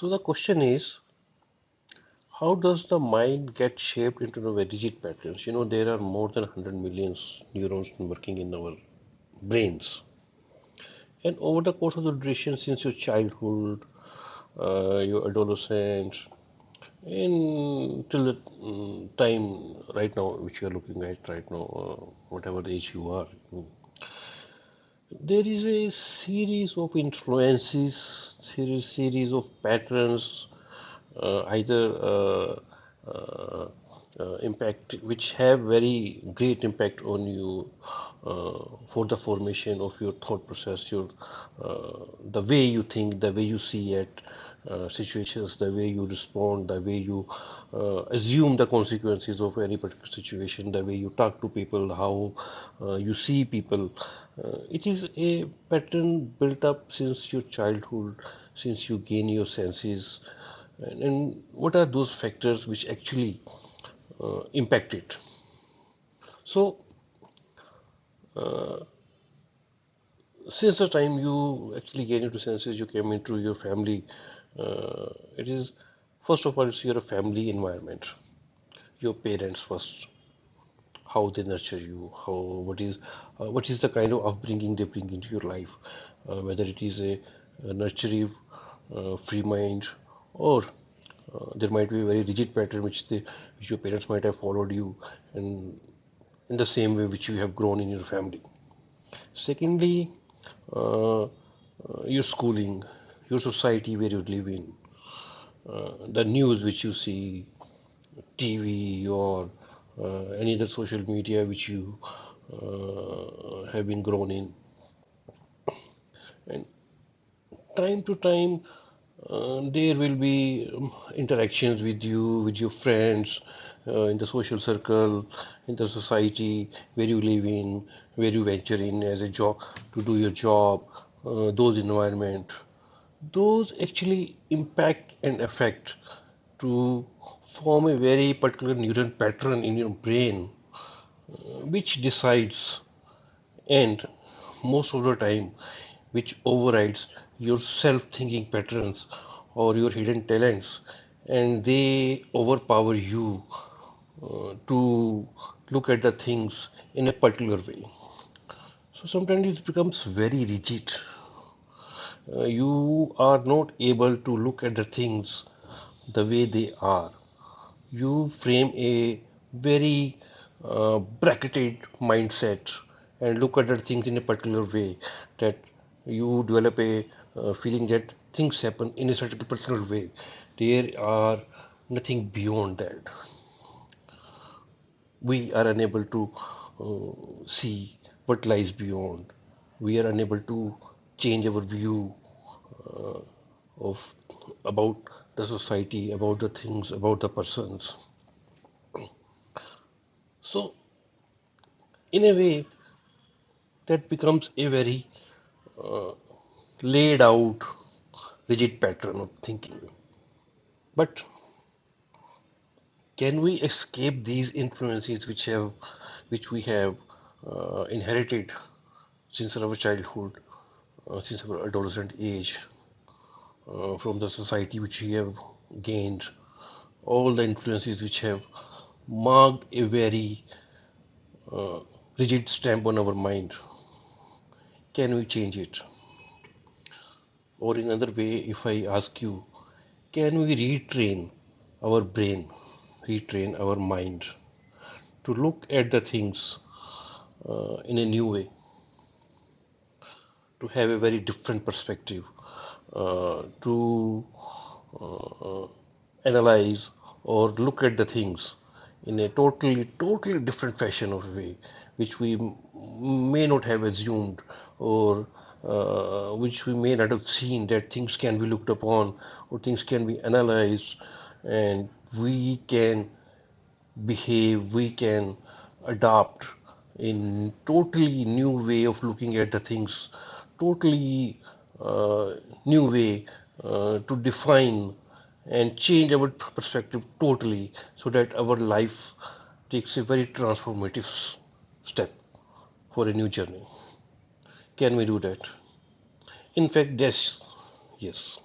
So the question is, how does the mind get shaped into the very rigid patterns? There are more than 100 million neurons working in our brains. And over the course of the duration, since your childhood, your adolescence, and till the time right now, which you are looking at right now, whatever the age you are, there is a series of influences, series of patterns, either impact which have very great impact on you for the formation of your thought process, your the way you think, the way you see at situations, the way you respond, the way you assume the consequences of any particular situation, the way you talk to people, how you see people. It is a pattern built up since your childhood, since you gain your senses. And what are those factors which actually impact it? So, since the time you actually gain into senses, you came into your family, it is first of all, it's your family environment, your parents first, how they nurture you, what is the kind of upbringing they bring into your life, whether it is a nurturing, free mind, or there might be a very rigid pattern which your parents might have followed you, and in the same way which you have grown in your family. Secondly, uh, your schooling, your society where you live in, the news which you see, TV or any other social media which you have been grown in. And time to time, there will be interactions with you, with your friends, in the social circle, in the society where you live in, where you venture in as a job to do your job, those environment, those actually impact and affect to form a very particular neural pattern in your brain, which decides and most of the time which overrides your self-thinking patterns or your hidden talents, and they overpower you to look at the things in a particular way. So sometimes it becomes very rigid. You are not able to look at the things the way they are. You frame a very bracketed mindset and look at the things in a particular way, that you develop a feeling that things happen in a certain particular way. There are nothing beyond that. We are unable to see what lies beyond. We are unable to change our view of about the society, about the things, about the persons. So, in a way, that becomes a very laid out, rigid pattern of thinking. But can we escape these influences which we have inherited since our childhood, since our adolescent age, from the society which we have gained, all the influences which have marked a very rigid stamp on our mind? Can we change it? Or in another way, if I ask you, can we retrain our brain, retrain our mind to look at the things in a new way, to have a very different perspective, to uh, analyze or look at the things in a totally different fashion of a way, which we may not have assumed, or which we may not have seen that things can be looked upon or things can be analyzed, and we can behave, we can adapt in totally new way of looking at the things, totally new way to define and change our perspective totally, so that our life takes a very transformative step for a new journey. Can we do that? In fact, yes, yes.